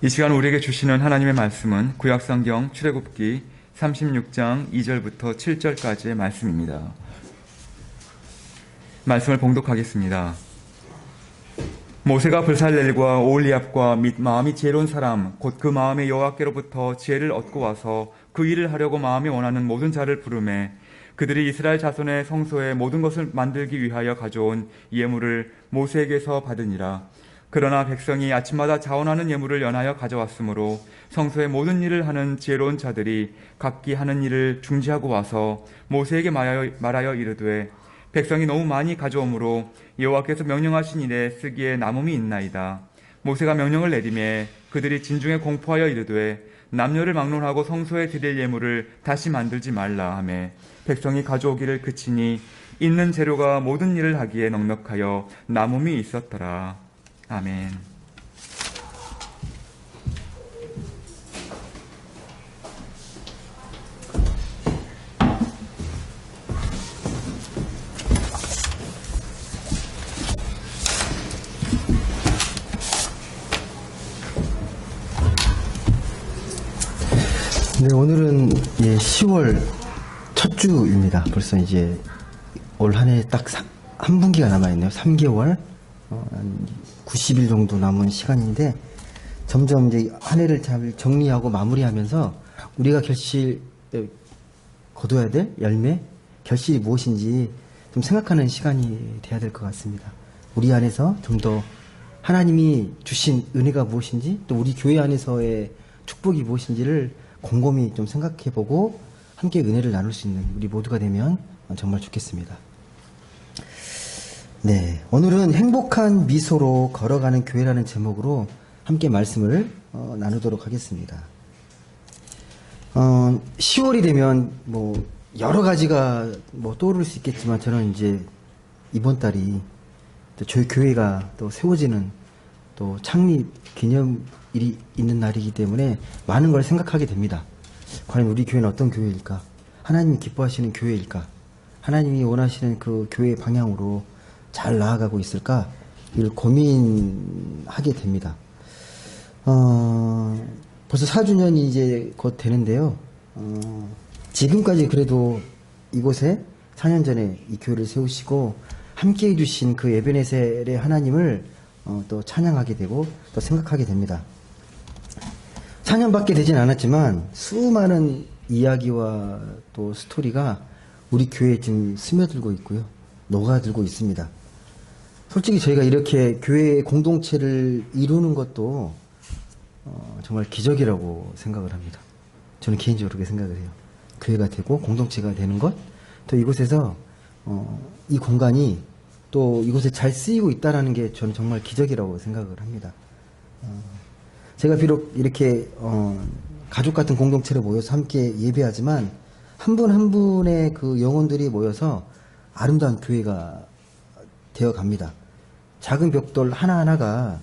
이 시간 우리에게 주시는 하나님의 말씀은 구약성경 출애굽기 36장 2절부터 7절까지의 말씀입니다. 말씀을 봉독하겠습니다. 모세가 블살렐과 오홀리압과 및 마음이 지혜로운 사람 곧 그 마음에 여호와께로부터 지혜를 얻고 와서 그 일을 하려고 마음이 원하는 모든 자를 부르매 그들이 이스라엘 자손의 성소에 모든 것을 만들기 위하여 가져온 예물을 모세에게서 받으니라. 그러나 백성이 아침마다 자원하는 예물을 연하여 가져왔으므로 성소의 모든 일을 하는 지혜로운 자들이 각기 하는 일을 중지하고 와서 모세에게 말하여 이르되 백성이 너무 많이 가져오므로 여호와께서 명령하신 일에 쓰기에 남음이 있나이다. 모세가 명령을 내리매 그들이 진중에 공포하여 이르되 남녀를 막론하고 성소에 드릴 예물을 다시 만들지 말라 하매 백성이 가져오기를 그치니 있는 재료가 모든 일을 하기에 넉넉하여 남음이 있었더라. 아멘. 네, 오늘은 10월 첫 주입니다. 벌써 이제 올 한 해 딱 한 분기가 남아있네요. 3개월, 한 90일 정도 남은 시간인데 점점 이제 한 해를 잘 정리하고 마무리하면서 우리가 거둬야 될 열매, 결실이 무엇인지 좀 생각하는 시간이 돼야 될 것 같습니다. 우리 안에서 좀 더 하나님이 주신 은혜가 무엇인지 또 우리 교회 안에서의 축복이 무엇인지를 곰곰이 좀 생각해보고 함께 은혜를 나눌 수 있는 우리 모두가 되면 정말 좋겠습니다. 네, 오늘은 행복한 미소로 걸어가는 교회라는 제목으로 함께 말씀을 나누도록 하겠습니다. 10월이 되면 여러 가지가 떠오를 수 있겠지만 저는 이제 이번 달이 또 저희 교회가 또 세워지는 또 창립 기념일이 있는 날이기 때문에 많은 걸 생각하게 됩니다. 과연 우리 교회는 어떤 교회일까? 하나님이 기뻐하시는 교회일까? 하나님이 원하시는 그 교회의 방향으로 잘 나아가고 있을까? 이를 고민하게 됩니다. 벌써 4주년이 이제 곧 되는데요. 지금까지 그래도 이곳에 4년 전에 이 교회를 세우시고 함께 해주신 그 에베네셀의 하나님을 또 찬양하게 되고 또 생각하게 됩니다. 4년밖에 되진 않았지만 수많은 이야기와 또 스토리가 우리 교회에 지금 스며들고 있고요. 녹아들고 있습니다. 솔직히 저희가 이렇게 교회 공동체를 이루는 것도 정말 기적이라고 생각을 합니다. 저는 개인적으로 그렇게 생각을 해요. 교회가 되고 공동체가 되는 것, 또 이곳에서 이 공간이 또 이곳에 잘 쓰이고 있다는 게 저는 정말 기적이라고 생각을 합니다. 제가 비록 이렇게 가족 같은 공동체로 모여서 함께 예배하지만 한 분 한 분의 그 영혼들이 모여서 아름다운 교회가 되어 갑니다. 작은 벽돌 하나하나가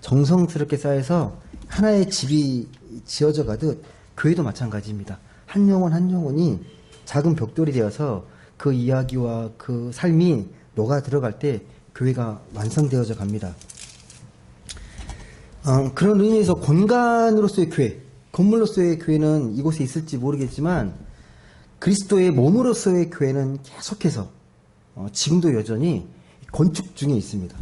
정성스럽게 쌓여서 하나의 집이 지어져 가듯 교회도 마찬가지입니다. 한 영혼 한 영혼이 작은 벽돌이 되어서 그 이야기와 그 삶이 녹아 들어갈 때 교회가 완성되어져 갑니다. 그런 의미에서 공간으로서의 교회, 건물로서의 교회는 이곳에 있을지 모르겠지만 그리스도의 몸으로서의 교회는 계속해서 지금도 여전히 건축 중에 있습니다.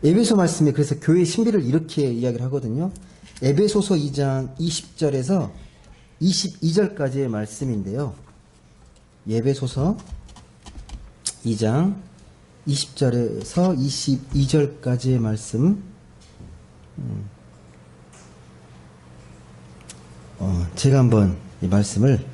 에베소 말씀에 그래서 교회의 신비를 이렇게 이야기를 하거든요. 에베소서 2장 20절에서 22절까지의 말씀인데요. 에베소서 2장 20절에서 22절까지의 말씀. 제가 한번 이 말씀을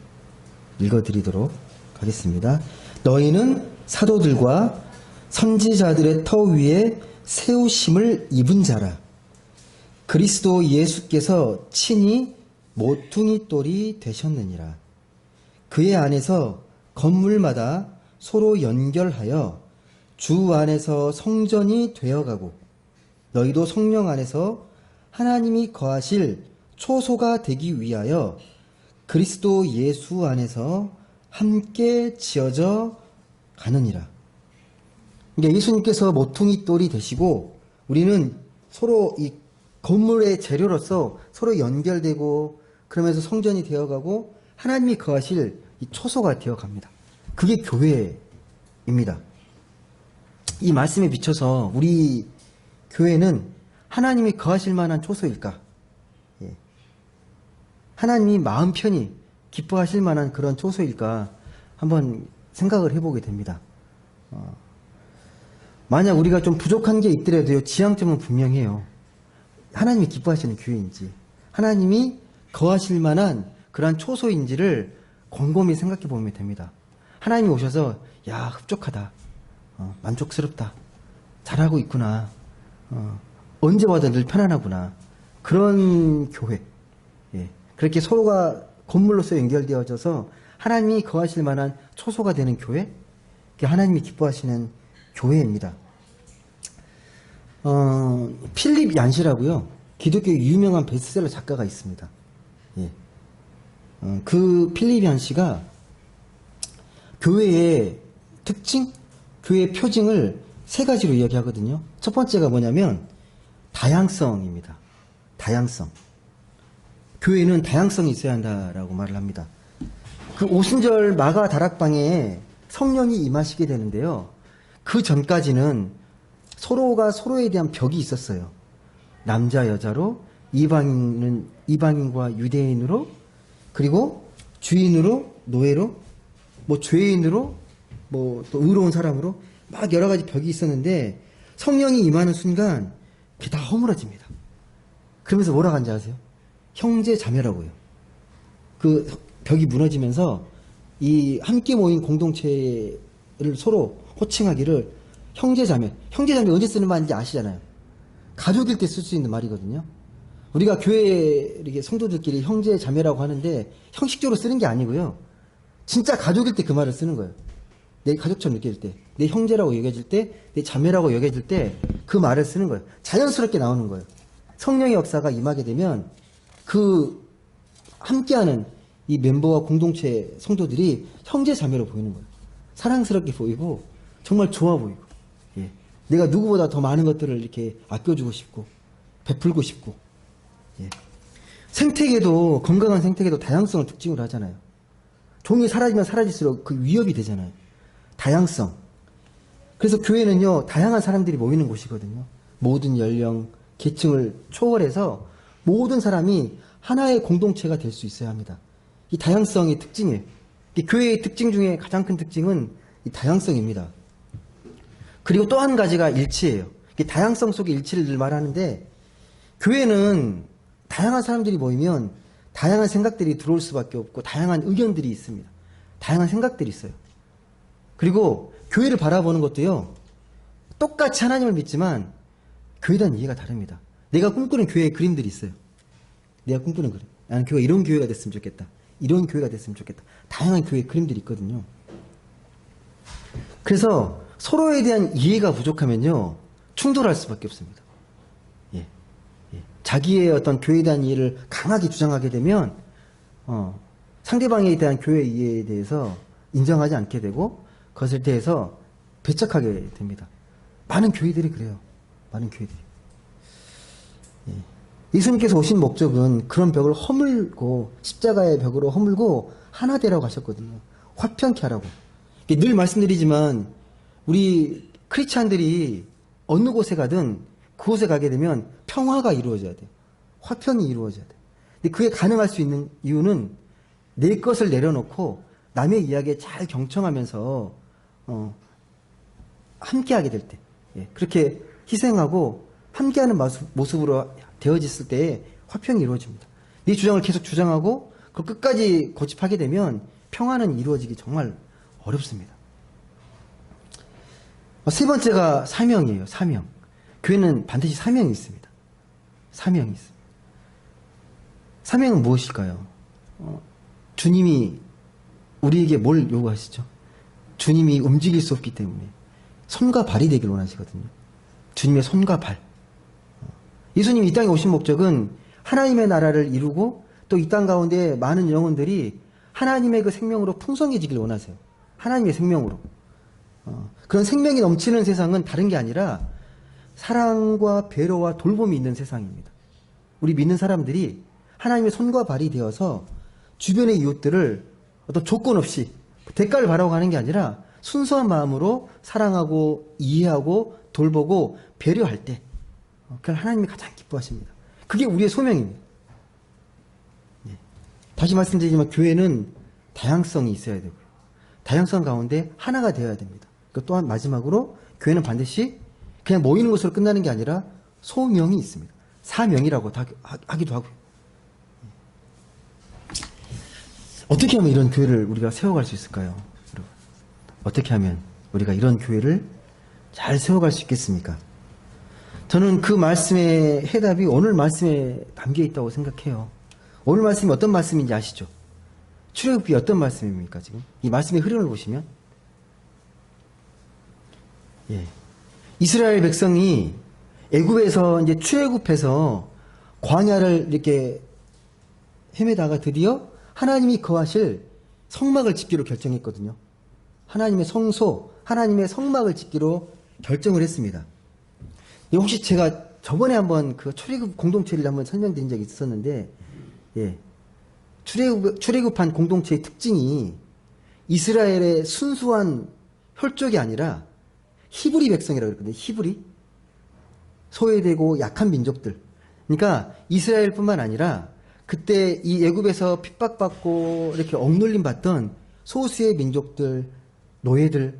읽어드리도록 하겠습니다. 너희는 사도들과 선지자들의 터 위에 세우심을 입은 자라. 그리스도 예수께서 친히 모퉁이 돌이 되셨느니라. 그의 안에서 건물마다 서로 연결하여 주 안에서 성전이 되어가고 너희도 성령 안에서 하나님이 거하실 초소가 되기 위하여 그리스도 예수 안에서 함께 지어져 가느니라. 그러니까 예수님께서 모퉁이 돌이 되시고 우리는 서로 이 건물의 재료로서 서로 연결되고 그러면서 성전이 되어가고 하나님이 거하실 이 초소가 되어갑니다. 그게 교회입니다. 이 말씀에 비춰서 우리 교회는 하나님이 거하실 만한 초소일까? 예. 하나님이 마음 편히 기뻐하실 만한 그런 초소일까? 한번 생각을 해보게 됩니다. 만약 우리가 좀 부족한 게 있더라도요, 지향점은 분명해요. 하나님이 기뻐하시는 교회인지, 하나님이 거하실 만한 그러한 초소인지를 곰곰이 생각해 보면 됩니다. 하나님이 오셔서, 야, 흡족하다. 만족스럽다. 잘하고 있구나. 언제 와도 늘 편안하구나. 그런 교회. 예. 그렇게 서로가 건물로서 연결되어져서 하나님이 거하실 만한 초소가 되는 교회? 그게 하나님이 기뻐하시는 교회입니다. 필립 얀시라고요. 기독교의 유명한 베스트셀러 작가가 있습니다. 예. 그 필립 얀시가 교회의 특징, 교회의 표징을 세 가지로 이야기하거든요. 첫 번째가 뭐냐면 다양성입니다. 다양성. 교회는 다양성이 있어야 한다라고 말을 합니다. 그 오순절 마가 다락방에 성령이 임하시게 되는데요. 그 전까지는 서로가 서로에 대한 벽이 있었어요. 남자 여자로, 이방인은 이방인과 유대인으로, 그리고 주인으로, 노예로, 뭐 죄인으로, 뭐 또 의로운 사람으로 막 여러 가지 벽이 있었는데 성령이 임하는 순간 그게 다 허물어집니다. 그러면서 뭐라고 하는지 아세요? 형제 자매라고요. 그 벽이 무너지면서 이 함께 모인 공동체를 서로 호칭하기를 형제자매. 형제자매 언제 쓰는 말인지 아시잖아요. 가족일 때 쓸 수 있는 말이거든요. 우리가 교회 이렇게 성도들끼리 형제자매라고 하는데 형식적으로 쓰는 게 아니고요. 진짜 가족일 때 그 말을 쓰는 거예요. 내 가족처럼 느껴질 때, 내 형제라고 여겨질 때, 내 자매라고 여겨질 때 그 말을 쓰는 거예요. 자연스럽게 나오는 거예요. 성령의 역사가 임하게 되면 그 함께하는 이 멤버와 공동체 성도들이 형제자매로 보이는 거예요. 사랑스럽게 보이고 정말 좋아 보이고, 예. 내가 누구보다 더 많은 것들을 이렇게 아껴주고 싶고 베풀고 싶고, 예. 생태계도, 건강한 생태계도 다양성을 특징으로 하잖아요. 종이 사라지면 사라질수록 그 위협이 되잖아요. 다양성. 그래서 교회는요, 다양한 사람들이 모이는 곳이거든요. 모든 연령, 계층을 초월해서 모든 사람이 하나의 공동체가 될 수 있어야 합니다. 이 다양성의 특징이에요. 이 교회의 특징 중에 가장 큰 특징은 이 다양성입니다. 그리고 또 한 가지가 일치예요. 이 다양성 속의 일치를 늘 말하는데, 교회는 다양한 사람들이 모이면 다양한 생각들이 들어올 수밖에 없고 다양한 의견들이 있습니다. 다양한 생각들이 있어요. 그리고 교회를 바라보는 것도요, 똑같이 하나님을 믿지만 교회에 대한 이해가 다릅니다. 내가 꿈꾸는 교회의 그림들이 있어요. 내가 꿈꾸는 그림. 나는 교회가 이런 교회가 됐으면 좋겠다. 이런 교회가 됐으면 좋겠다. 다양한 교회의 그림들이 있거든요. 그래서 서로에 대한 이해가 부족하면요, 충돌할 수밖에 없습니다. 예. 예. 자기의 어떤 교회에 대한 이해를 강하게 주장하게 되면 상대방에 대한 교회 이해에 대해서 인정하지 않게 되고 그것을 대해서 배척하게 됩니다. 많은 교회들이 그래요. 많은 교회들이. 예. 예수님께서 오신 목적은 그런 벽을 허물고, 십자가의 벽으로 허물고 하나 되라고 하셨거든요. 화평케 하라고. 늘 말씀드리지만 우리 크리스찬들이 어느 곳에 가든 그곳에 가게 되면 평화가 이루어져야 돼요. 화평이 이루어져야 돼요. 근데 그게 가능할 수 있는 이유는 내 것을 내려놓고 남의 이야기에 잘 경청하면서 함께하게 될 때, 예, 그렇게 희생하고 함께하는 모습으로 되어졌을 때에 화평이 이루어집니다. 네 주장을 계속 주장하고 그걸 끝까지 고집하게 되면 평화는 이루어지기 정말 어렵습니다. 세 번째가 사명이에요. 사명. 교회는 반드시 사명이 있습니다. 사명이 있습니다. 사명은 무엇일까요? 주님이 우리에게 뭘 요구하시죠? 주님이 움직일 수 없기 때문에 손과 발이 되길 원하시거든요. 주님의 손과 발. 예수님이 이 땅에 오신 목적은 하나님의 나라를 이루고 또 이 땅 가운데 많은 영혼들이 하나님의 그 생명으로 풍성해지길 원하세요. 하나님의 생명으로. 그런 생명이 넘치는 세상은 다른 게 아니라 사랑과 배려와 돌봄이 있는 세상입니다. 우리 믿는 사람들이 하나님의 손과 발이 되어서 주변의 이웃들을 어떤 조건 없이 대가를 바라고 하는 게 아니라 순수한 마음으로 사랑하고 이해하고 돌보고 배려할 때 그걸 하나님이 가장 기뻐하십니다. 그게 우리의 소명입니다. 네. 다시 말씀드리지만 교회는 다양성이 있어야 되고요. 다양성 가운데 하나가 되어야 됩니다. 또한 마지막으로 교회는 반드시 그냥 모이는 것으로 끝나는 게 아니라 소명이 있습니다. 사명이라고 하기도 하고요. 어떻게 하면 이런 교회를 우리가 세워갈 수 있을까요? 여러분? 어떻게 하면 우리가 이런 교회를 잘 세워갈 수 있겠습니까? 저는 그 말씀의 해답이 오늘 말씀에 담겨 있다고 생각해요. 오늘 말씀이 어떤 말씀인지 아시죠? 출애굽기 어떤 말씀입니까, 지금? 이 말씀의 흐름을 보시면. 예. 이스라엘 백성이 애굽에서 이제 출애굽해서 광야를 이렇게 헤매다가 드디어 하나님이 거하실 성막을 짓기로 결정했거든요. 하나님의 성소, 하나님의 성막을 짓기로 결정을 했습니다. 혹시 제가 저번에 한번 그 출애굽 공동체를 한번 설명드린 적이 있었는데, 예. 출애굽한 공동체의 특징이 이스라엘의 순수한 혈족이 아니라 히브리 백성이라고 그랬거든요. 히브리. 소외되고 약한 민족들. 그러니까 이스라엘뿐만 아니라 그때 이 애굽에서 핍박받고 이렇게 억눌림 받던 소수의 민족들, 노예들,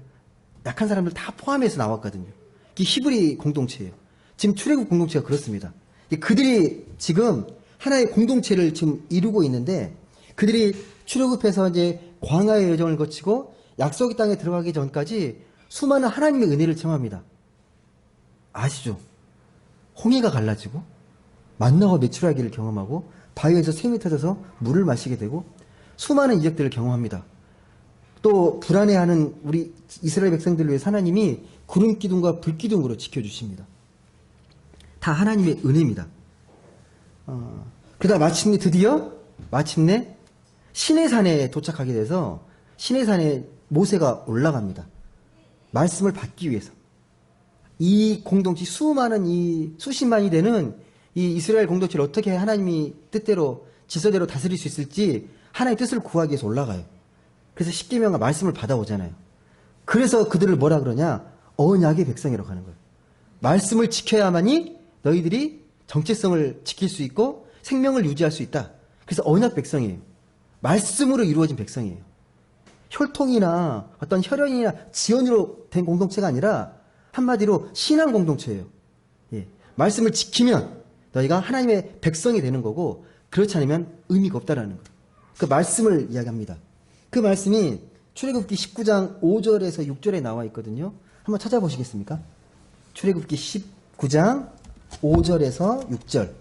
약한 사람들 다 포함해서 나왔거든요. 이게 히브리 공동체예요. 지금 출애굽 공동체가 그렇습니다. 그들이 지금 하나의 공동체를 지금 이루고 있는데 그들이 출애굽해서 이제 광야의 여정을 거치고 약속의 땅에 들어가기 전까지 수많은 하나님의 은혜를 체험합니다. 아시죠? 홍해가 갈라지고 만나와 메추라기를 경험하고 바위에서 샘이 터져서 물을 마시게 되고 수많은 이적들을 경험합니다. 또 불안해하는 우리 이스라엘 백성들을 위해 하나님이 구름 기둥과 불 기둥으로 지켜주십니다. 다 하나님의 은혜입니다. 그러다 마침내 시내산에 도착하게 돼서 시내산에 모세가 올라갑니다. 말씀을 받기 위해서. 이 공동체 수많은 수십만이 되는 이 이스라엘 공동체를 어떻게 하나님이 뜻대로 질서대로 다스릴 수 있을지 하나님의 뜻을 구하기 위해서 올라가요. 그래서 십계명과 말씀을 받아오잖아요. 그래서 그들을 뭐라 그러냐? 언약의 백성이라고 하는 거예요. 말씀을 지켜야만이 너희들이 정체성을 지킬 수 있고 생명을 유지할 수 있다. 그래서 언약 백성이에요. 말씀으로 이루어진 백성이에요. 혈통이나 어떤 혈연이나 지연으로 된 공동체가 아니라 한마디로 신앙 공동체예요. 예. 말씀을 지키면 너희가 하나님의 백성이 되는 거고 그렇지 않으면 의미가 없다라는 거예요. 그 말씀을 이야기합니다. 그 말씀이 출애굽기 19장 5절에서 6절에 나와 있거든요. 한번 찾아보시겠습니까? 출애굽기 19장 5절에서 6절.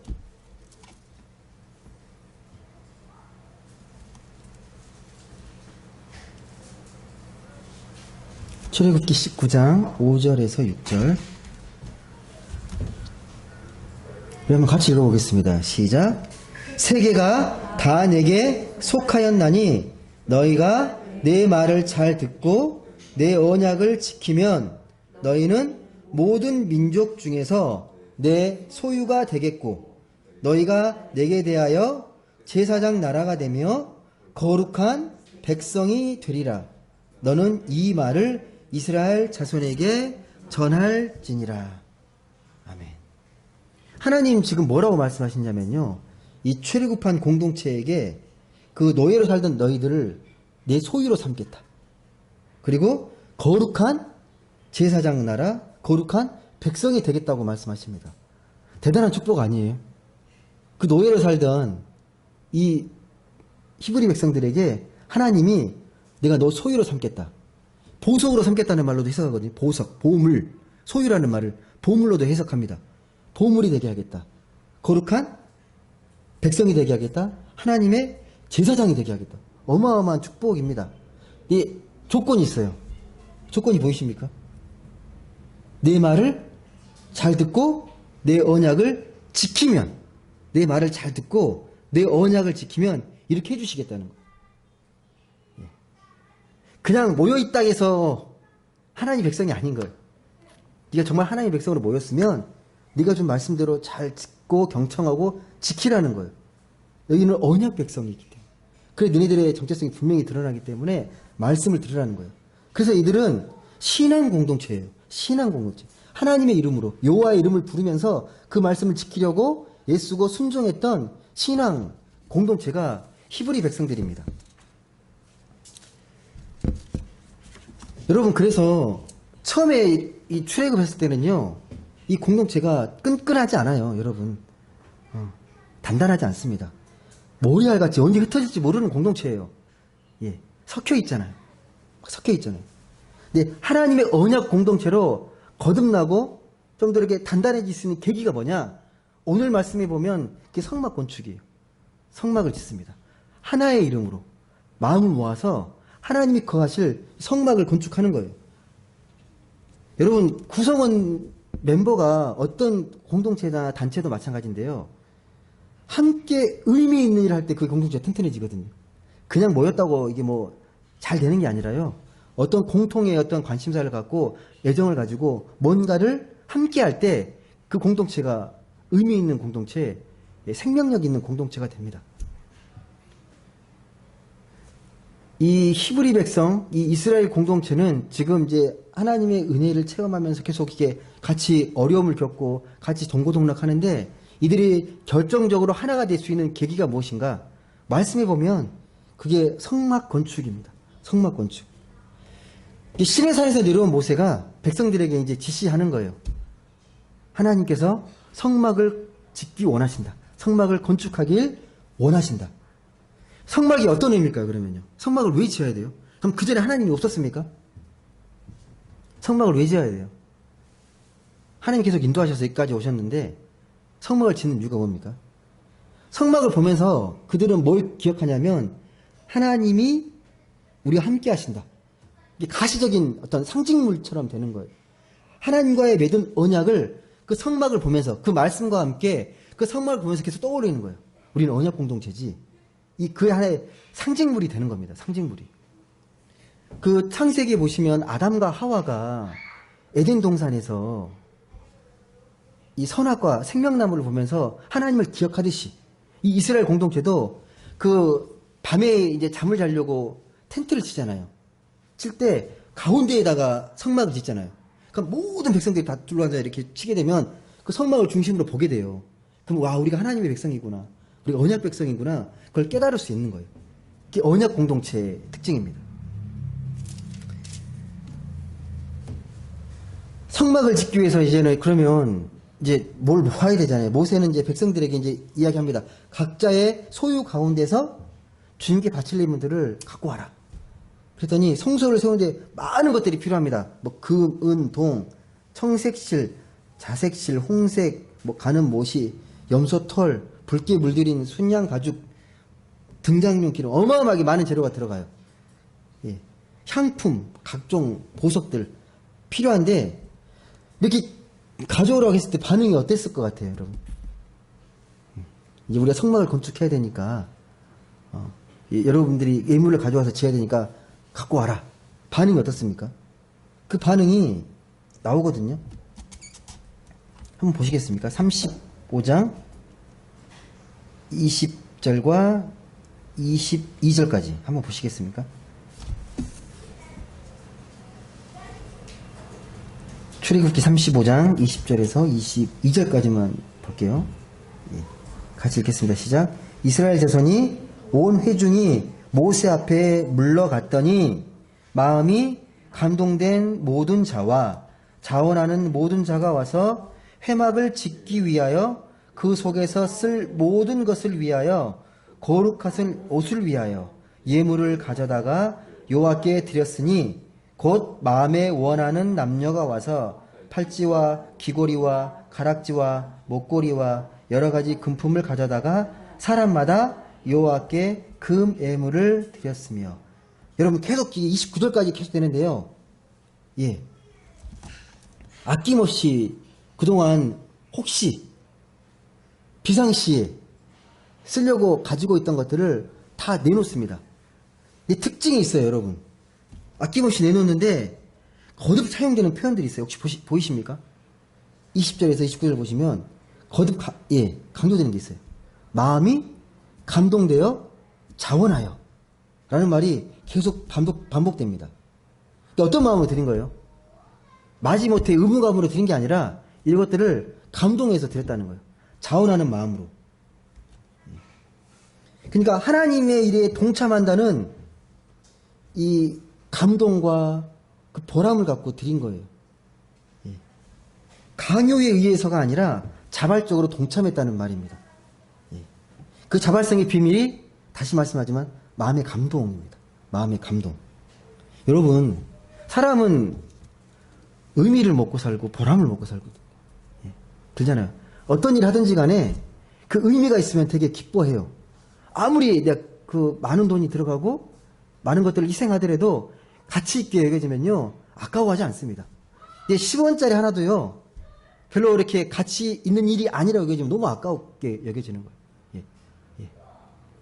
출애굽기 19장 5절에서 6절. 한번 같이 읽어보겠습니다. 시작. 세계가 다 내게 속하였나니 너희가 내 말을 잘 듣고 내 언약을 지키면 너희는 모든 민족 중에서 내 소유가 되겠고 너희가 내게 대하여 제사장 나라가 되며 거룩한 백성이 되리라. 너는 이 말을 이스라엘 자손에게 전할지니라. 아멘. 하나님 지금 뭐라고 말씀하시냐면요. 이 출애굽한 공동체에게 그 노예로 살던 너희들을 내 소유로 삼겠다. 그리고 거룩한 제사장 나라, 거룩한 백성이 되겠다고 말씀하십니다. 대단한 축복 아니에요? 그 노예로 살던 이 히브리 백성들에게 하나님이 내가 너 소유로 삼겠다. 보석으로 삼겠다는 말로도 해석하거든요. 보석, 보물, 소유라는 말을 보물로도 해석합니다. 보물이 되게 하겠다. 거룩한 백성이 되게 하겠다. 하나님의 제사장이 되게 하겠다. 어마어마한 축복입니다. 이 조건이 있어요. 조건이 보이십니까? 내 말을 잘 듣고 내 언약을 지키면, 내 말을 잘 듣고 내 언약을 지키면 이렇게 해주시겠다는 거예요. 그냥 모여있다 해서 하나님 백성이 아닌 거예요. 네가 정말 하나님 백성으로 모였으면 네가 준 말씀대로 잘 듣고 경청하고 지키라는 거예요. 여기는 언약 백성이기 때문에. 그래 너희들의 정체성이 분명히 드러나기 때문에 말씀을 들으라는 거예요. 그래서 이들은 신앙 공동체예요. 신앙 공동체. 하나님의 이름으로 여호와의 이름을 부르면서 그 말씀을 지키려고 애쓰고 순종했던 신앙 공동체가 히브리 백성들입니다. 여러분 그래서 처음에 이 출애굽했을 때는요. 이 공동체가 끈끈하지 않아요. 여러분. 단단하지 않습니다. 모리알같이 언제 흩어질지 모르는 공동체예요. 예, 섞여 있잖아요. 섞여 있잖아요. 근데 하나님의 언약 공동체로 거듭나고 좀 더 이렇게 단단해질 수 있는 계기가 뭐냐? 오늘 말씀에 보면 그게 성막 건축이에요. 성막을 짓습니다. 하나의 이름으로 마음을 모아서 하나님이 거하실 성막을 건축하는 거예요. 여러분 구성원 멤버가 어떤 공동체나 단체도 마찬가지인데요. 함께 의미 있는 일을 할 때 그 공동체가 튼튼해지거든요. 그냥 모였다고 이게 뭐 잘 되는 게 아니라요. 어떤 공통의 어떤 관심사를 갖고 애정을 가지고 뭔가를 함께 할 때 그 공동체가 의미 있는 공동체, 생명력 있는 공동체가 됩니다. 이 히브리 백성, 이 이스라엘 공동체는 지금 이제 하나님의 은혜를 체험하면서 계속 이게 같이 어려움을 겪고 같이 동고동락하는데 이들이 결정적으로 하나가 될 수 있는 계기가 무엇인가? 말씀해 보면 그게 성막 건축입니다. 성막 건축. 시내산에서 내려온 모세가 백성들에게 이제 지시하는 거예요. 하나님께서 성막을 짓기 원하신다. 성막을 건축하길 원하신다. 성막이 어떤 의미일까요, 그러면요? 성막을 왜 지어야 돼요? 그럼 그 전에 하나님이 없었습니까? 성막을 왜 지어야 돼요? 하나님이 계속 인도하셔서 여기까지 오셨는데 성막을 짓는 이유가 뭡니까? 성막을 보면서 그들은 뭘 기억하냐면 하나님이 우리와 함께 하신다. 이게 가시적인 어떤 상징물처럼 되는 거예요. 하나님과의 맺은 언약을 그 성막을 보면서 그 말씀과 함께 그 성막을 보면서 계속 떠올리는 거예요. 우리는 언약 공동체지. 그 하나의 상징물이 되는 겁니다. 상징물이. 그 창세기에 보시면 아담과 하와가 에덴 동산에서 이 선악과 생명나무를 보면서 하나님을 기억하듯이 이 이스라엘 공동체도 그 밤에 이제 잠을 자려고 텐트를 치잖아요. 칠 때 가운데에다가 성막을 짓잖아요. 그럼 모든 백성들이 다 둘러앉아 이렇게 치게 되면 그 성막을 중심으로 보게 돼요. 그럼 와 우리가 하나님의 백성이구나. 우리가 언약 백성이구나. 그걸 깨달을 수 있는 거예요. 그게 언약 공동체의 특징입니다. 성막을 짓기 위해서 이제는 그러면 이제 뭘 모아야 되잖아요. 모세는 이제 백성들에게 이제 이야기합니다. 각자의 소유 가운데서 주님께 바칠 예물들을 갖고 와라. 그랬더니 성소를 세우는데 많은 것들이 필요합니다. 뭐 금, 은, 동, 청색실, 자색실, 홍색, 뭐 가는 못이, 염소 털, 붉게 물들인 순양 가죽, 등장용 기름 어마어마하게 많은 재료가 들어가요. 예. 향품, 각종 보석들 필요한데 이렇게 가져오라고 했을 때 반응이 어땠을 것 같아요, 여러분? 이제 우리가 성막을 건축해야 되니까 여러분들이 예물을 가져와서 지어야 되니까 갖고 와라. 반응이 어떻습니까? 그 반응이 나오거든요. 한번 보시겠습니까? 35장 20절과 22절까지 한번 보시겠습니까? 출애굽기 35장 20절에서 22절까지만 볼게요. 예, 같이 읽겠습니다. 시작. 이스라엘 자손이 온 회중이 모세 앞에 물러갔더니 마음이 감동된 모든 자와 자원하는 모든 자가 와서 회막을 짓기 위하여 그 속에서 쓸 모든 것을 위하여 거룩하신 옷을 위하여 예물을 가져다가 여호와께 드렸으니 곧 마음에 원하는 남녀가 와서 팔찌와 귀고리와 가락지와 목고리와 여러 가지 금품을 가져다가 사람마다 여호와께 금 예물을 드렸으며. 여러분 계속 29절까지 계속 되는데요. 예. 아낌없이 그동안 혹시 비상시에 쓰려고 가지고 있던 것들을 다 내놓습니다. 근데 특징이 있어요, 여러분. 아낌없이 내놓는데 거듭 사용되는 표현들이 있어요. 혹시 보이십니까? 20절에서 29절 보시면 거듭 강조되는 게 있어요. 마음이 감동되어 자원하여 라는 말이 계속 반복됩니다. 그러니까 어떤 마음으로 드린 거예요? 마지못해 의무감으로 드린 게 아니라 이것들을 감동해서 드렸다는 거예요. 자원하는 마음으로. 그러니까 하나님의 일에 동참한다는 이 감동과 그 보람을 갖고 드린 거예요. 강요에 의해서가 아니라 자발적으로 동참했다는 말입니다. 그 자발성의 비밀이 다시 말씀하지만 마음의 감동입니다. 마음의 감동. 여러분, 사람은 의미를 먹고 살고 보람을 먹고 살거든요. 그러잖아요. 어떤 일을 하든지 간에 그 의미가 있으면 되게 기뻐해요. 아무리 내가 그 많은 돈이 들어가고 많은 것들을 희생하더라도 가치 있게 여겨지면요, 아까워하지 않습니다. 근데 10원짜리 하나도요, 별로 이렇게 가치 있는 일이 아니라고 여겨지면 너무 아까웠게 여겨지는 거예요.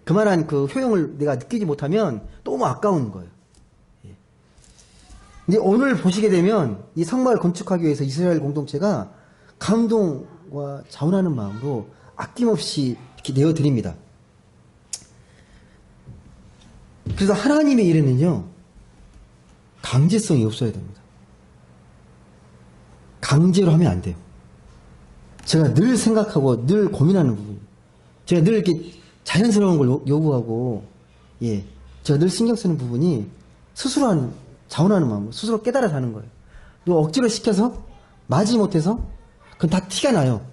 그만한 그 효용을 내가 느끼지 못하면 너무 아까운 거예요. 근데 오늘 보시게 되면 이 성막을 건축하기 위해서 이스라엘 공동체가 감동과 자원하는 마음으로 아낌없이 이렇게 내어드립니다. 그래서 하나님의 일에는요, 강제성이 없어야 됩니다. 강제로 하면 안 돼요. 제가 늘 생각하고 늘 고민하는 부분이에요. 제가 늘 이렇게 자연스러운 걸 요구하고, 제가 늘 신경 쓰는 부분이 스스로 자원하는 마음으로 스스로 깨달아서 하는 거예요. 또 억지로 시켜서 마지 못해서 그건 다 티가 나요.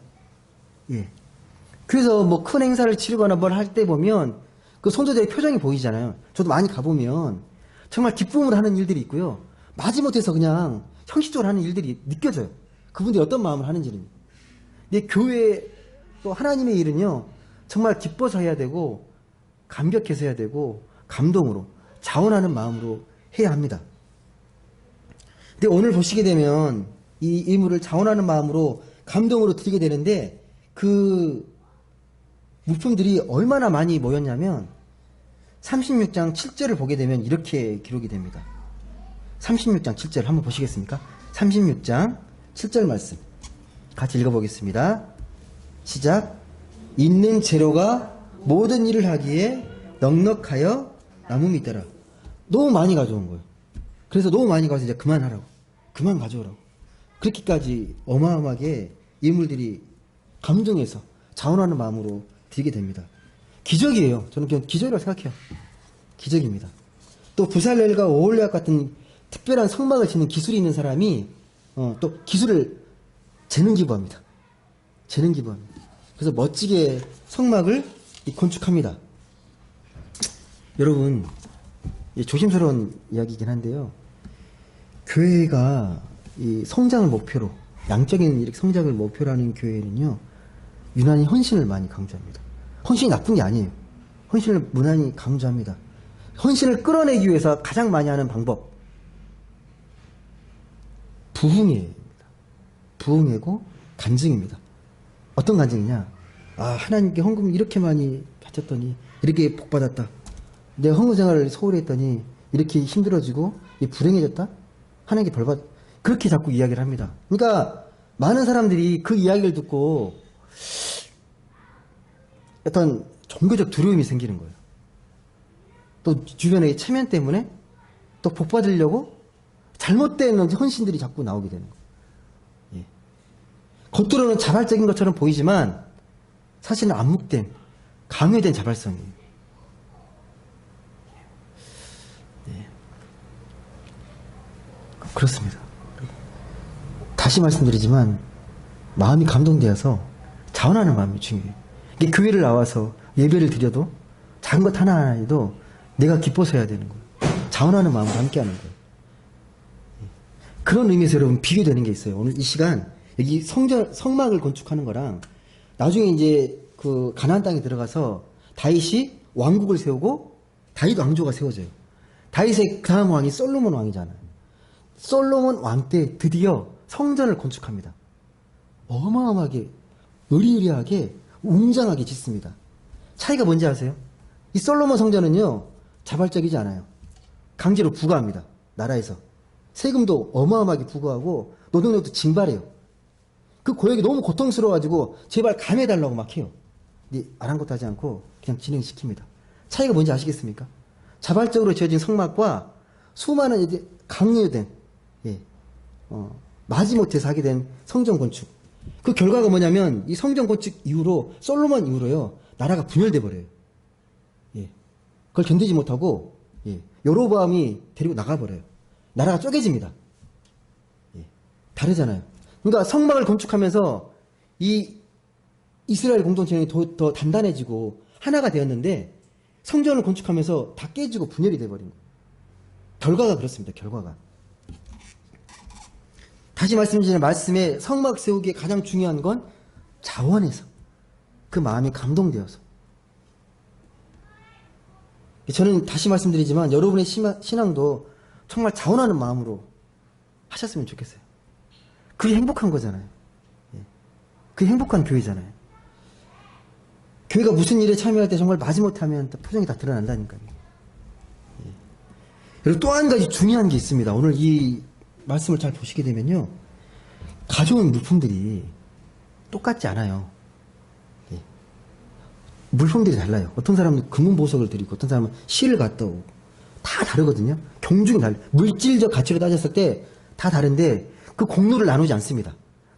그래서 뭐 큰 행사를 치르거나 뭘 할 때 보면 그 성도들의 표정이 보이잖아요. 저도 많이 가보면 정말 기쁨으로 하는 일들이 있고요. 마지 못해서 그냥 형식적으로 하는 일들이 느껴져요. 그분들이 어떤 마음을 하는지는. 근데 교회 또 하나님의 일은요, 정말 기뻐서 해야 되고 감격해서 해야 되고 감동으로 자원하는 마음으로 해야 합니다. 근데 오늘 보시게 되면 이 의무를 자원하는 마음으로 감동으로 드리게 되는데 그 물품들이 얼마나 많이 모였냐면 36장 7절을 보게 되면 이렇게 기록이 됩니다. 36장 7절 한번 보시겠습니까? 36장 7절 말씀 같이 읽어보겠습니다. 시작. 있는 재료가 모든 일을 하기에 넉넉하여 남음이 있더라. 너무 많이 가져온 거예요. 그래서 너무 많이 가서 이제 그만하라고. 그만 가져오라고. 그렇게까지 어마어마하게 예물들이 감동해서 자원하는 마음으로 드리게 됩니다. 기적이에요. 저는 그냥 기적이라고 생각해요. 기적입니다. 또 부살렐과 오홀레압 같은 특별한 성막을 짓는 기술이 있는 사람이 또 기술을 재능 기부합니다. 재능 기부합니다. 그래서 멋지게 성막을 건축합니다. 여러분, 조심스러운 이야기이긴 한데요. 교회가 이 성장을 목표로, 양적인 이렇게 성장을 목표로 하는 교회는요, 유난히 헌신을 많이 강조합니다. 헌신이 나쁜 게 아니에요. 헌신을 무난히 강조합니다. 헌신을 끌어내기 위해서 가장 많이 하는 방법, 부흥회입니다. 부흥회고 간증입니다. 어떤 간증이냐? 아, 하나님께 헌금 이렇게 많이 바쳤더니 이렇게 복받았다. 내 헌금 생활을 소홀히 했더니 이렇게 힘들어지고 불행해졌다? 하나님께 벌받, 그렇게 자꾸 이야기를 합니다. 그러니까 많은 사람들이 그 이야기를 듣고 어떤 종교적 두려움이 생기는 거예요. 또 주변의 체면 때문에 또 복받으려고 잘못된 헌신들이 자꾸 나오게 되는 거예요. 겉으로는 자발적인 것처럼 보이지만 사실은 암묵된, 강요된 자발성이에요. 그렇습니다. 다시 말씀드리지만 마음이 감동되어서 자원하는 마음이 중요해요. 이게 교회를 나와서 예배를 드려도 작은 것 하나하나에도 내가 기뻐서 해야 되는 거예요. 자원하는 마음으로 함께하는 거예요. 그런 의미에서 여러분 비교되는 게 있어요. 오늘 이 시간 여기 성막을 건축하는 거랑 나중에 이제 그 가나안 땅에 들어가서 다윗이 왕국을 세우고 다윗 왕조가 세워져요. 다윗의 다음 왕이 솔로몬 왕이잖아요. 솔로몬 왕 때 드디어 성전을 건축합니다. 어마어마하게 의리의리하게 웅장하게 짓습니다. 차이가 뭔지 아세요? 이 솔로몬 성전은요, 자발적이지 않아요. 강제로 부과합니다. 나라에서. 세금도 어마어마하게 부과하고 노동력도 징발해요. 그 고역이 너무 고통스러워가지고 제발 감해달라고 막 해요. 아랑곳하지 않고 그냥 진행시킵니다. 차이가 뭔지 아시겠습니까? 자발적으로 지어진 성막과 수많은 이제 강요된, 마지못해서 하게 된 성전 건축. 그 결과가 뭐냐면 이 성전 건축 이후로 솔로몬 이후로요 나라가 분열돼 버려요. 그걸 견디지 못하고 여로보암이 데리고 나가 버려요. 나라가 쪼개집니다. 다르잖아요. 그러니까 성막을 건축하면서 이 이스라엘 공동체는 더 단단해지고 하나가 되었는데 성전을 건축하면서 다 깨지고 분열이 돼버린 거예요. 결과가 그렇습니다. 결과가. 다시 말씀드리는 말씀에 성막 세우기에 가장 중요한 건 자원에서 그 마음이 감동되어서. 저는 다시 말씀드리지만 여러분의 신앙도 정말 자원하는 마음으로 하셨으면 좋겠어요. 그게 행복한 거잖아요. 그게 행복한 교회잖아요. 교회가 무슨 일에 참여할 때 정말 마지못해 하면 표정이 다 드러난다니까요. 그리고 또 한 가지 중요한 게 있습니다. 오늘 이 말씀을 잘 보시게 되면요. 가져온 물품들이 똑같지 않아요. 물품들이 달라요. 어떤 사람은 금은보석을 드리고 어떤 사람은 실을 갖다 오고 다 다르거든요. 경중이 달라요. 물질적 가치로 따졌을 때 다 다른데 그 공로를 나누지 않습니다.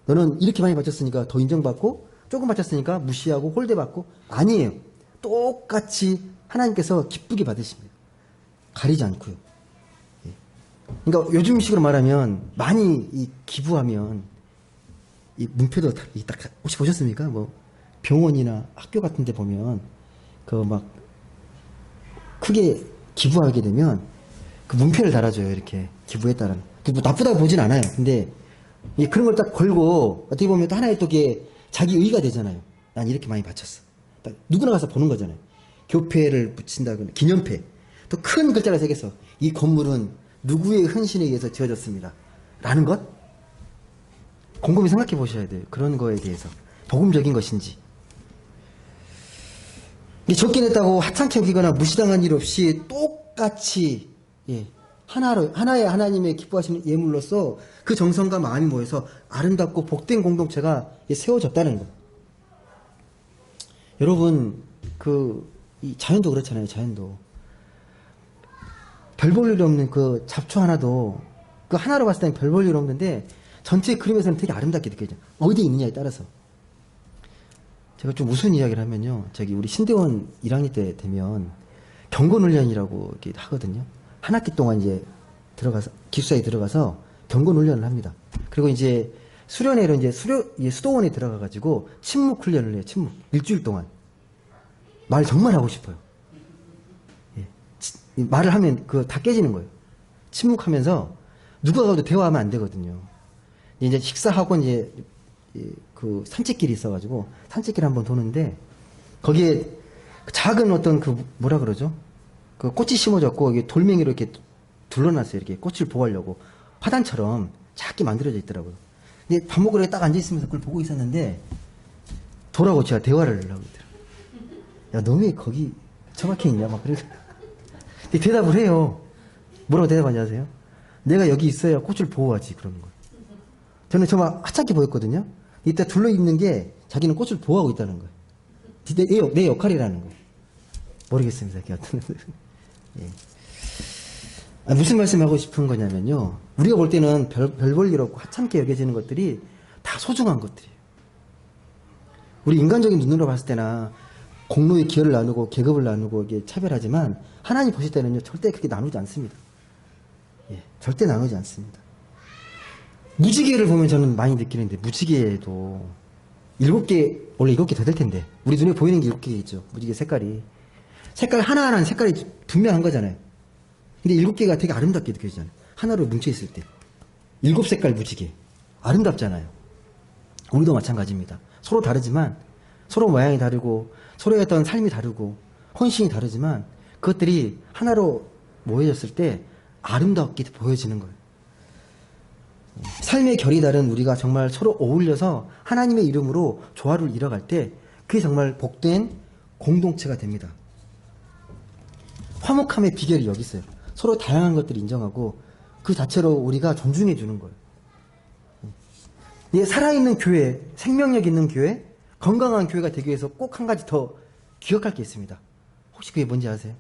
너는 이렇게 많이 바쳤으니까 더 인정받고 조금 바쳤으니까 무시하고 홀대받고 아니에요. 똑같이 하나님께서 기쁘게 받으십니다. 가리지 않고요. 그러니까 요즘식으로 말하면 많이 기부하면 이 문표도 딱 혹시 보셨습니까? 뭐 병원이나 학교 같은 데 보면 그 막 크게 기부하게 되면 그 문표를 달아줘요. 이렇게 기부했다라는. 뭐 나쁘다고 보진 않아요. 근데 그런 걸 딱 걸고 어떻게 보면 또 하나의 또 그게 자기 의의가 되잖아요. 난 이렇게 많이 바쳤어. 딱 누구나 가서 보는 거잖아요. 교패를 붙인다거나 기념패. 또 큰 글자를 새겨서 이 건물은 누구의 헌신에 의해서 지어졌습니다. 라는 것? 곰곰이 생각해 보셔야 돼요. 그런 거에 대해서. 복음적인 것인지. 적게 냈다고 하찮게 여기거나 무시당한 일 없이 똑같이, 하나의 하나님의 기뻐하시는 예물로서 그 정성과 마음이 모여서 아름답고 복된 공동체가 세워졌다는 것. 여러분, 이 자연도 그렇잖아요, 자연도. 별 볼 일 없는 그 잡초 하나도 그 하나로 봤을 때는 별 볼 일 없는데 전체 그림에서는 되게 아름답게 느껴져요. 어디에 있느냐에 따라서. 제가 좀 우스운 이야기를 하면요. 우리 신대원 1학년 때 되면 경건훈련이라고 이렇게 하거든요. 한 학기 동안 이제 기숙사에 들어가서 경건훈련을 합니다. 그리고 이제 수련회로 이제 수도원에 들어가가지고 침묵훈련을 해요. 침묵. 일주일 동안. 말 정말 하고 싶어요. 말을 하면 다 깨지는 거예요. 침묵하면서 누가 가도 대화하면 안 되거든요. 이제 식사하고 이제 그 산책길이 있어가지고 산책길 한번 도는데 거기에 작은 어떤 뭐라 그러죠? 그 꽃이 심어졌고 이게 돌멩이로 이렇게 둘러놨어요. 이렇게 꽃을 보호하려고 화단처럼 작게 만들어져 있더라고요. 근데 밥 먹으러 딱 앉아 있으면서 그걸 보고 있었는데 돌아오고 제가 대화를 하려고 그러더라고요. 야, 너 왜 거기 처박혀 있냐? 막 그래서 대답을 해요. 뭐라고 대답하냐 하세요? 내가 여기 있어야 꽃을 보호하지, 그러는 거예요. 저는 정말 하찮게 보였거든요. 이때 둘러있는 게 자기는 꽃을 보호하고 있다는 거예요. 내 역할이라는 거예요. 모르겠습니다. 예. 무슨 말씀하고 싶은 거냐면요. 우리가 볼 때는 별 볼 일 없고 하찮게 여겨지는 것들이 다 소중한 것들이에요. 우리 인간적인 눈으로 봤을 때나 공로의 기여를 나누고 계급을 나누고 이게 차별하지만 하나님 보실 때는요 절대 그렇게 나누지 않습니다. 절대 나누지 않습니다. 무지개를 보면 저는 많이 느끼는데 무지개도 7개 원래 7개 더 될 텐데 우리 눈에 보이는 게 7개겠죠. 무지개 색깔이 색깔 하나하나는 색깔이 분명한 거잖아요. 근데 7개가 되게 아름답게 느껴지잖아요. 하나로 뭉쳐 있을 때 7색깔 무지개 아름답잖아요. 우리도 마찬가지입니다. 서로 다르지만 서로 모양이 다르고 서로의 어떤 삶이 다르고 헌신이 다르지만 그것들이 하나로 모여졌을 때 아름답게 보여지는 거예요. 삶의 결이 다른 우리가 정말 서로 어울려서 하나님의 이름으로 조화를 이뤄갈 때 그게 정말 복된 공동체가 됩니다. 화목함의 비결이 여기 있어요. 서로 다양한 것들을 인정하고 그 자체로 우리가 존중해 주는 거예요. 살아있는 교회, 생명력 있는 교회, 건강한 교회가 되기 위해서 꼭 한 가지 더 기억할 게 있습니다. 혹시 그게 뭔지 아세요?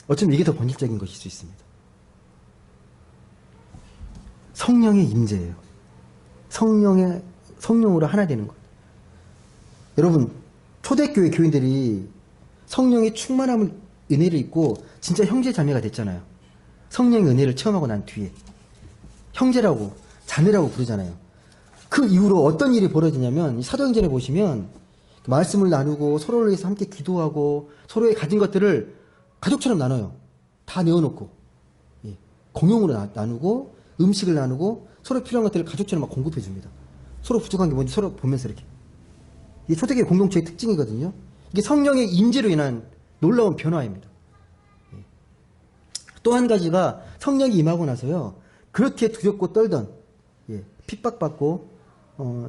어쩌면 이게 더 본질적인 것일 수 있습니다. 성령의 임재예요. 성령으로 하나 되는 것. 여러분, 초대교회 교인들이 성령의 충만함을, 은혜를 입고 진짜 형제 자매가 됐잖아요. 성령의 은혜를 체험하고 난 뒤에. 형제라고, 자매라고 부르잖아요. 그 이후로 어떤 일이 벌어지냐면, 이 사도행전에 보시면, 말씀을 나누고, 서로를 위해서 함께 기도하고, 서로의 가진 것들을 가족처럼 나눠요. 다 내어놓고. 예. 공용으로 나누고, 음식을 나누고, 서로 필요한 것들을 가족처럼 막 공급해 줍니다. 서로 부족한 게 뭔지 서로 보면서 이렇게. 이게 초대교회 공동체의 특징이거든요. 이게 성령의 임재로 인한 놀라운 변화입니다. 예. 또 한 가지가 성령이 임하고 나서요. 그렇게 두렵고 떨던, 예, 핍박받고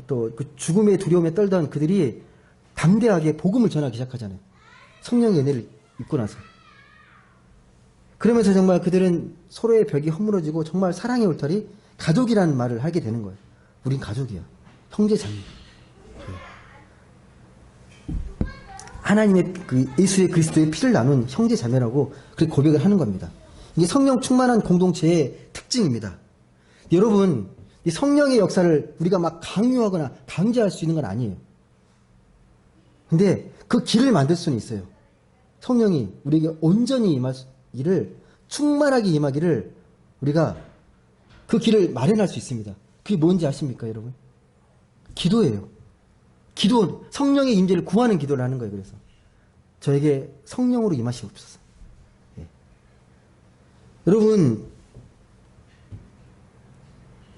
또 그 죽음의 두려움에 떨던 그들이 담대하게 복음을 전하기 시작하잖아요. 성령의 은혜를 입고 나서. 그러면서 정말 그들은 서로의 벽이 허물어지고 정말 사랑의 울타리, 가족이라는 말을 하게 되는 거예요. 우린 가족이야. 형제 자매. 하나님의 그 예수의 그리스도의 피를 나눈 형제 자매라고 그렇게 고백을 하는 겁니다. 이게 성령 충만한 공동체의 특징입니다. 여러분, 이 성령의 역사를 우리가 막 강요하거나 강제할 수 있는 건 아니에요. 근데 그 길을 만들 수는 있어요. 성령이 우리에게 온전히 임하기를, 충만하게 임하기를 우리가 그 길을 마련할 수 있습니다. 그게 뭔지 아십니까, 여러분? 기도예요. 기도, 성령의 임재를 구하는 기도를 하는 거예요. 그래서 저에게 성령으로 임하시옵소서. 예. 여러분,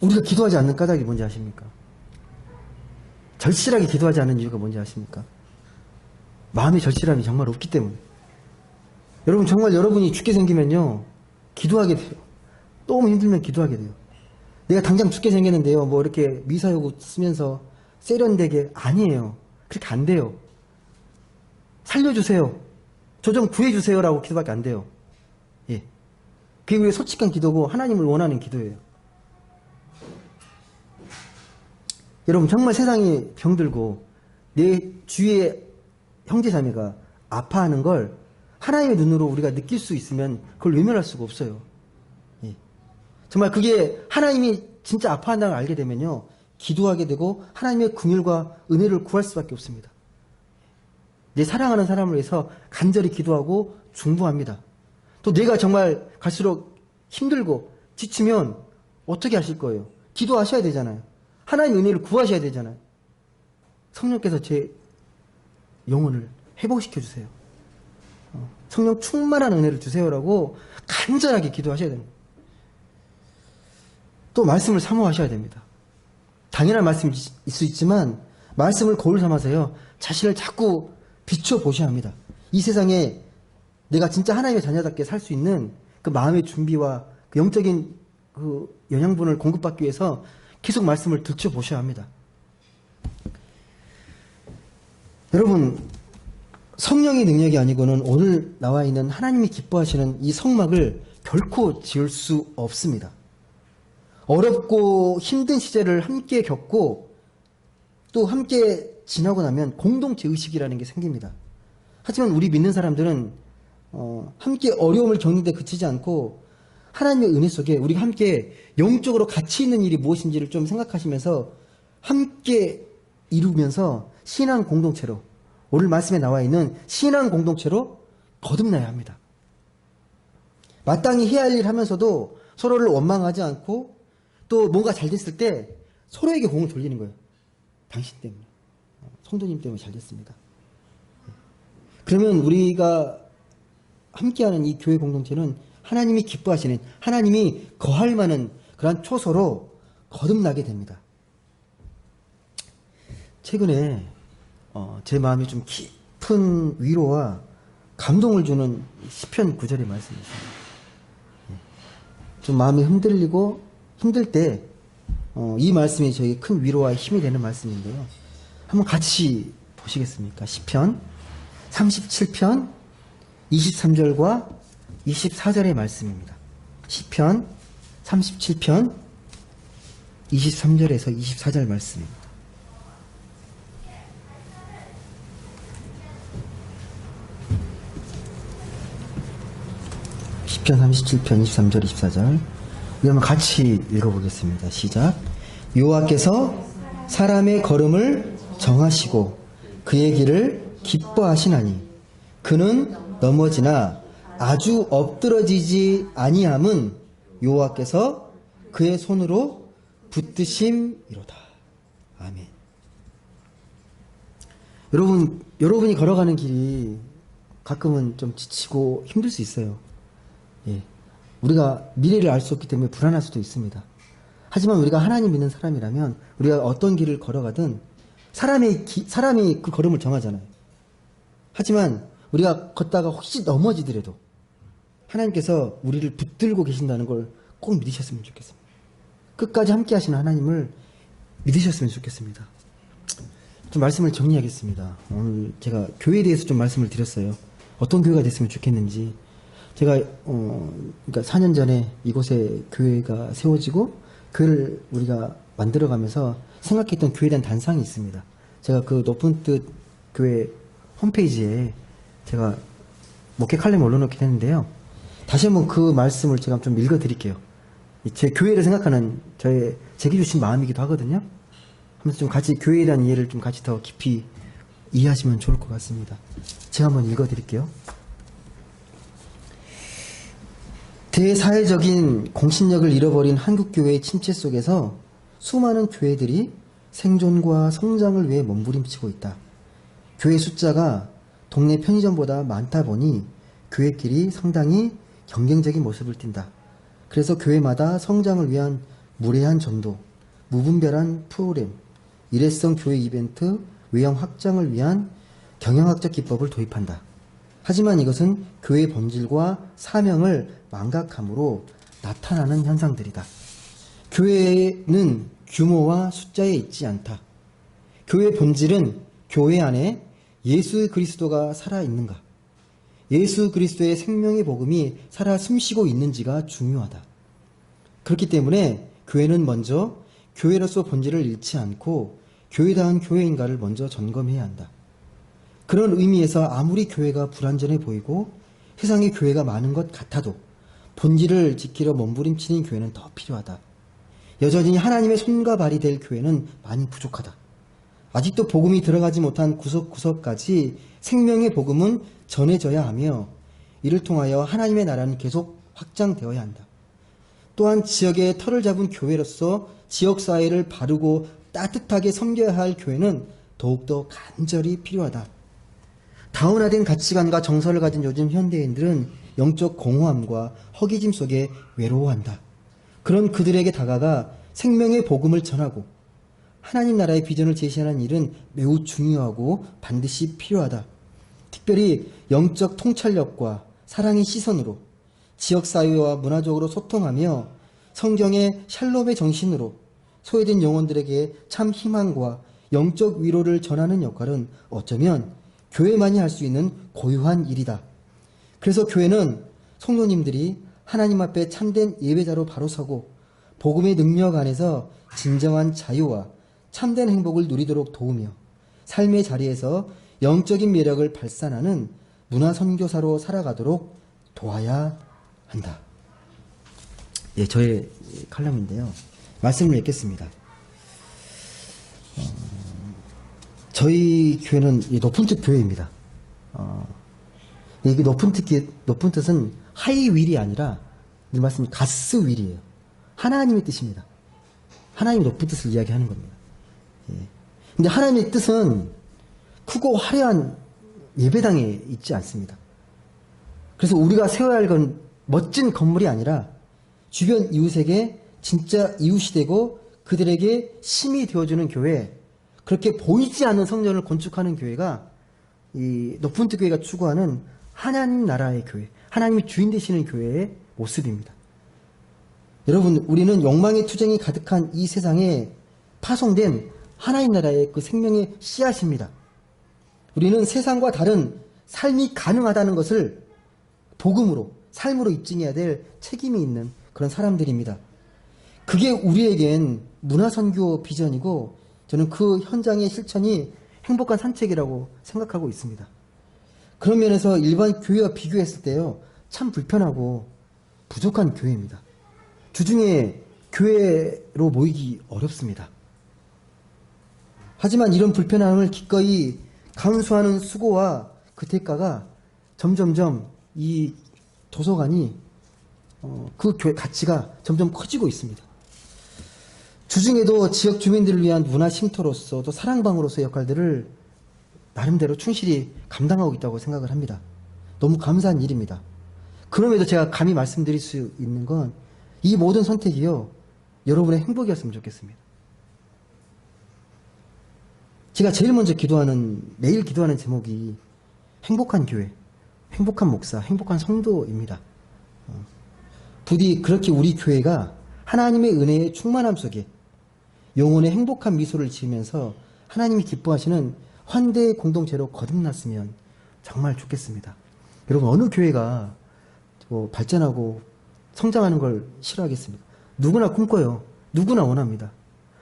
우리가 기도하지 않는 까닭이 뭔지 아십니까? 절실하게 기도하지 않는 이유가 뭔지 아십니까? 마음의 절실함이 정말 없기 때문에. 여러분, 정말 여러분이 죽게 생기면요, 기도하게 돼요. 너무 힘들면 기도하게 돼요. 내가 당장 죽게 생겼는데요, 뭐 이렇게 미사여구 쓰면서 세련되게, 아니에요. 그렇게 안 돼요. 살려주세요. 저 좀 구해주세요라고 기도밖에 안 돼요. 예. 그게 우리의 솔직한 기도고 하나님을 원하는 기도예요. 여러분, 정말 세상이 병들고 내 주위의 형제자매가 아파하는 걸 하나님의 눈으로 우리가 느낄 수 있으면 그걸 외면할 수가 없어요. 예. 정말 그게 하나님이 진짜 아파한다는 걸 알게 되면요, 기도하게 되고 하나님의 긍휼과 은혜를 구할 수밖에 없습니다. 내 사랑하는 사람을 위해서 간절히 기도하고 중보합니다. 또 내가 정말 갈수록 힘들고 지치면 어떻게 하실 거예요? 기도하셔야 되잖아요. 하나님의 은혜를 구하셔야 되잖아요. 성령께서 제 영혼을 회복시켜 주세요. 성령 충만한 은혜를 주세요라고 간절하게 기도하셔야 됩니다. 또 말씀을 사모하셔야 됩니다. 당연한 말씀일 수 있지만 말씀을 거울 삼아서요, 자신을 자꾸 비춰보셔야 합니다. 이 세상에 내가 진짜 하나님의 자녀답게 살 수 있는 그 마음의 준비와 그 영적인 그 영양분을 공급받기 위해서 계속 말씀을 들춰보셔야 합니다. 여러분, 성령의 능력이 아니고는 오늘 나와 있는 하나님이 기뻐하시는 이 성막을 결코 지을 수 없습니다. 어렵고 힘든 시절을 함께 겪고 또 함께 지나고 나면 공동체 의식이라는 게 생깁니다. 하지만 우리 믿는 사람들은 함께 어려움을 겪는데 그치지 않고 하나님의 은혜 속에 우리가 함께 영적으로 가치 있는 일이 무엇인지를 좀 생각하시면서 함께 이루면서 신앙 공동체로, 오늘 말씀에 나와 있는 신앙 공동체로 거듭나야 합니다. 마땅히 해야 할 일 하면서도 서로를 원망하지 않고 또 뭔가 잘 됐을 때 서로에게 공을 돌리는 거예요. 당신 때문에, 성도님 때문에 잘 됐습니다. 그러면 우리가 함께하는 이 교회 공동체는 하나님이 기뻐하시는, 하나님이 거할 만한 그러한 초소로 거듭나게 됩니다. 최근에 제 마음에 좀 깊은 위로와 감동을 주는 시편 9절의 말씀이 있습니다. 좀 마음이 흔들리고 힘들 때 이 말씀이 저에게 큰 위로와 힘이 되는 말씀인데요. 한번 같이 보시겠습니까? 시편 37편 23절과 24절의 말씀입니다. 시편 37편 23절에서 24절 말씀입니다. 시편 37편 23절 24절 이러면 같이 읽어보겠습니다. 시작. 여호와께서 사람의 걸음을 정하시고 그의 길을 기뻐하시나니 그는 넘어지나 아주 엎드러지지 아니함은 여호와께서 그의 손으로 붙드심이로다. 아멘. 여러분이 걸어가는 길이 가끔은 좀 지치고 힘들 수 있어요. 예. 우리가 미래를 알 수 없기 때문에 불안할 수도 있습니다. 하지만 우리가 하나님 믿는 사람이라면 우리가 어떤 길을 걸어가든 사람이 그 걸음을 정하잖아요. 하지만 우리가 걷다가 혹시 넘어지더라도 하나님께서 우리를 붙들고 계신다는 걸 꼭 믿으셨으면 좋겠습니다. 끝까지 함께 하시는 하나님을 믿으셨으면 좋겠습니다. 좀 말씀을 정리하겠습니다. 오늘 제가 교회에 대해서 좀 말씀을 드렸어요. 어떤 교회가 됐으면 좋겠는지. 제가 그러니까 4년 전에 이곳에 교회가 세워지고 교회를 우리가 만들어가면서 생각했던 교회에 대한 단상이 있습니다. 제가 그 높은 뜻 교회 홈페이지에 제가 목회 칼럼을 올려놓긴 했는데요. 다시 한번 그 말씀을 제가 좀 읽어드릴게요. 제 교회를 생각하는 제게 주신 마음이기도 하거든요. 하면서 좀 같이 교회에 대한 이해를 좀 같이 더 깊이 이해하시면 좋을 것 같습니다. 제가 한번 읽어드릴게요. 대사회적인 공신력을 잃어버린 한국교회의 침체 속에서 수많은 교회들이 생존과 성장을 위해 몸부림치고 있다. 교회 숫자가 동네 편의점보다 많다 보니 교회끼리 상당히 경쟁적인 모습을 띈다. 그래서 교회마다 성장을 위한 무례한 전도, 무분별한 프로그램, 일회성 교회 이벤트, 외형 확장을 위한 경영학적 기법을 도입한다. 하지만 이것은 교회의 본질과 사명을 망각함으로 나타나는 현상들이다. 교회는 규모와 숫자에 있지 않다. 교회의 본질은 교회 안에 예수 그리스도가 살아있는가, 예수 그리스도의 생명의 복음이 살아 숨쉬고 있는지가 중요하다. 그렇기 때문에 교회는 먼저 교회로서 본질을 잃지 않고 교회다운 교회인가를 먼저 점검해야 한다. 그런 의미에서 아무리 교회가 불완전해 보이고 세상에 교회가 많은 것 같아도 본질을 지키려 몸부림치는 교회는 더 필요하다. 여전히 하나님의 손과 발이 될 교회는 많이 부족하다. 아직도 복음이 들어가지 못한 구석구석까지 생명의 복음은 전해져야 하며 이를 통하여 하나님의 나라는 계속 확장되어야 한다. 또한 지역의 털을 잡은 교회로서 지역사회를 바르고 따뜻하게 섬겨야 할 교회는 더욱더 간절히 필요하다. 다운화된 가치관과 정서를 가진 요즘 현대인들은 영적 공허함과 허기짐 속에 외로워한다. 그런 그들에게 다가가 생명의 복음을 전하고 하나님 나라의 비전을 제시하는 일은 매우 중요하고 반드시 필요하다. 특별히 영적 통찰력과 사랑의 시선으로 지역사회와 문화적으로 소통하며 성경의 샬롬의 정신으로 소외된 영혼들에게 참 희망과 영적 위로를 전하는 역할은 어쩌면 교회만이 할 수 있는 고유한 일이다. 그래서 교회는 성도님들이 하나님 앞에 참된 예배자로 바로 서고 복음의 능력 안에서 진정한 자유와 참된 행복을 누리도록 도우며 삶의 자리에서 영적인 매력을 발산하는 문화 선교사로 살아가도록 도와야 한다. 예, 저의 칼럼인데요. 말씀을 읽겠습니다. 저희 교회는 높은 뜻 교회입니다. 이게 높은 뜻은 하이 윌이 아니라 늘 말씀 가스 윌이에요. 하나님의 뜻입니다. 하나님의 높은 뜻을 이야기하는 겁니다. 예. 근데 하나님의 뜻은 크고 화려한 예배당에 있지 않습니다. 그래서 우리가 세워야 할 건 멋진 건물이 아니라 주변 이웃에게 진짜 이웃이 되고 그들에게 힘이 되어주는 교회, 그렇게 보이지 않는 성전을 건축하는 교회가 이 높은 뜻 교회가 추구하는 하나님 나라의 교회, 하나님이 주인 되시는 교회의 모습입니다. 여러분, 우리는 욕망의 투쟁이 가득한 이 세상에 파송된 하나님 나라의 그 생명의 씨앗입니다. 우리는 세상과 다른 삶이 가능하다는 것을 복음으로, 삶으로 입증해야 될 책임이 있는 그런 사람들입니다. 그게 우리에겐 문화선교 비전이고 저는 그 현장의 실천이 행복한 산책이라고 생각하고 있습니다. 그런 면에서 일반 교회와 비교했을 때요, 참 불편하고 부족한 교회입니다. 주중에 교회로 모이기 어렵습니다. 하지만 이런 불편함을 기꺼이 감수하는 수고와 그 대가가 점점점 이 도서관이 그 교회 가치가 점점 커지고 있습니다. 주중에도 지역 주민들을 위한 문화 쉼터로서 또 사랑방으로서의 역할들을 나름대로 충실히 감당하고 있다고 생각을 합니다. 너무 감사한 일입니다. 그럼에도 제가 감히 말씀드릴 수 있는 건 이 모든 선택이요, 여러분의 행복이었으면 좋겠습니다. 제가 제일 먼저 매일 기도하는 제목이 행복한 교회, 행복한 목사, 행복한 성도입니다. 부디 그렇게 우리 교회가 하나님의 은혜의 충만함 속에 영혼의 행복한 미소를 지으면서 하나님이 기뻐하시는 환대의 공동체로 거듭났으면 정말 좋겠습니다. 여러분, 어느 교회가 발전하고 성장하는 걸 싫어하겠습니까? 누구나 꿈꿔요. 누구나 원합니다.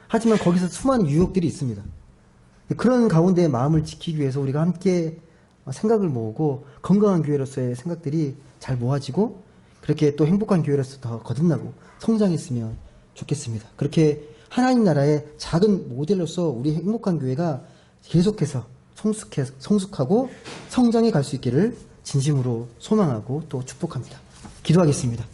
하지만 거기서 수많은 유혹들이 있습니다. 그런 가운데 마음을 지키기 위해서 우리가 함께 생각을 모으고 건강한 교회로서의 생각들이 잘 모아지고 그렇게 또 행복한 교회로서 더 거듭나고 성장했으면 좋겠습니다. 그렇게 하나님 나라의 작은 모델로서 우리 행복한 교회가 계속해서 성숙하고 성장해 갈 수 있기를 진심으로 소망하고 또 축복합니다. 기도하겠습니다.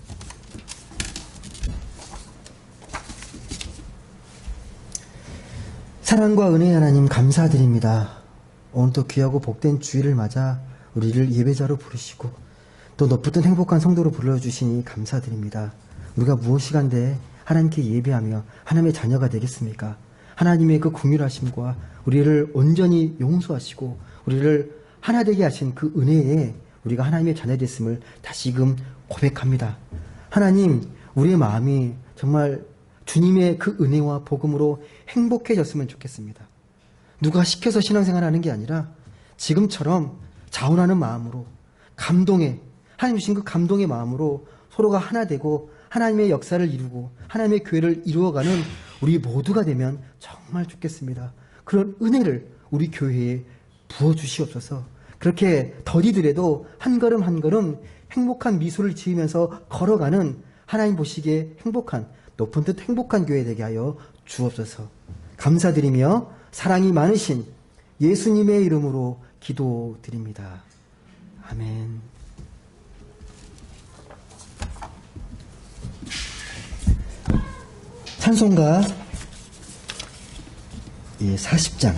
사랑과 은혜의 하나님 감사드립니다. 오늘도 귀하고 복된 주일을 맞아 우리를 예배자로 부르시고 또 높은 행복한 성도로 불러주시니 감사드립니다. 우리가 무엇이간데 하나님께 예배하며 하나님의 자녀가 되겠습니까? 하나님의 그 긍휼하심과 우리를 온전히 용서하시고 우리를 하나 되게 하신 그 은혜에 우리가 하나님의 자녀 됐음을 다시금 고백합니다. 하나님, 우리의 마음이 정말 주님의 그 은혜와 복음으로 행복해졌으면 좋겠습니다. 누가 시켜서 신앙생활 하는 게 아니라 지금처럼 자원하는 마음으로 하나님 주신 그 감동의 마음으로 서로가 하나 되고 하나님의 역사를 이루고 하나님의 교회를 이루어가는 우리 모두가 되면 정말 좋겠습니다. 그런 은혜를 우리 교회에 부어주시옵소서. 그렇게 더디더라도 한 걸음 한 걸음 행복한 미소를 지으면서 걸어가는 하나님 보시기에 행복한 높은 듯 행복한 교회 되게 하여 주옵소서. 감사드리며 사랑이 많으신 예수님의 이름으로 기도드립니다. 아멘. 찬송가 40장